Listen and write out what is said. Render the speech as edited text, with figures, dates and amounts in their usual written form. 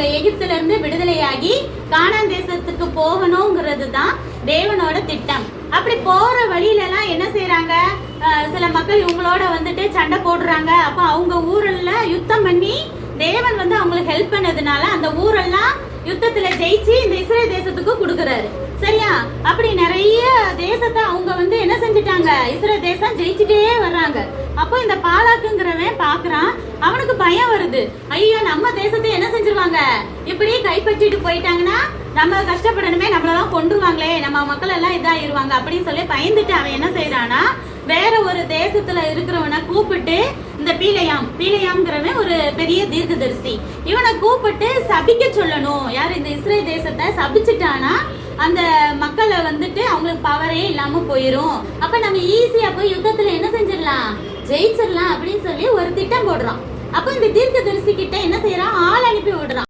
அவங்க எகிப்துல இருந்து விடுதலையாகி கானான் தேசத்துக்கு போகணுங்கிறது தான் தேவனோட திட்டம். அப்படி போற வழியில எல்லாம் என்ன செய்யறாங்க, சில மக்கள் இவங்களோட வந்துட்டு சண்டை போடுறாங்க. அப்ப அவங்க ஊர்ல யுத்தம் பண்ணி தேவன் வந்து அவங்களுக்கு ஹெல்ப் பண்ணதுனால அந்த ஊரெல்லாம் யுத்தத்துல ஜெயிச்சு இந்த இஸ்ரேல் தேசத்துக்கு கொடுக்கறாரு. சரியா? அப்படி நிறைய தேசத்தை அவங்க வந்து என்ன செஞ்சுட்டாங்க, இஸ்ரேல் தேசம் ஜெயிச்சுட்டே வர்றாங்க. அப்போ இந்த பாலாக்குங்கிறவன் பாக்குறான், அவனுக்கு பயம் வருது. ஐயோ, நம்ம தேசத்தை என்ன செஞ்சிருவாங்க, இப்படி கைப்பற்றிட்டு போயிட்டாங்கன்னா நம்ம கஷ்டப்படணுமே, நம்மளெல்லாம் கொண்டுருவாங்களே, நம்ம மக்கள் எல்லாம் இதாயிருவாங்க அப்படின்னு சொல்லி பயந்துட்டு அவன் என்ன செய்யறானா, வேற ஒரு தேசத்துல இருக்கிறவனை கூப்பிட்டு இந்த பீலையாம்ங்கிறவன் ஒரு பெரிய தீர்க்கதரிசி, இவனை கூப்பிட்டு சபிக்க சொல்லணும். யார் இந்த இஸ்ரேல் தேசத்தை சபிச்சுட்டானா அந்த மக்களை வந்துட்டு அவங்களுக்கு பவரே இல்லாம போயிரும். அப்ப நம்ம ஈஸியா போய் யுத்தத்துல என்ன செஞ்சிடலாம், ஜெயிச்சிடலாம் அப்படின்னு சொல்லி ஒரு திட்டம் போடுறான். அப்ப இந்த தீர்க்கதரிசி கிட்ட என்ன செய்யறான், ஆள் அனுப்பி விடுறான்.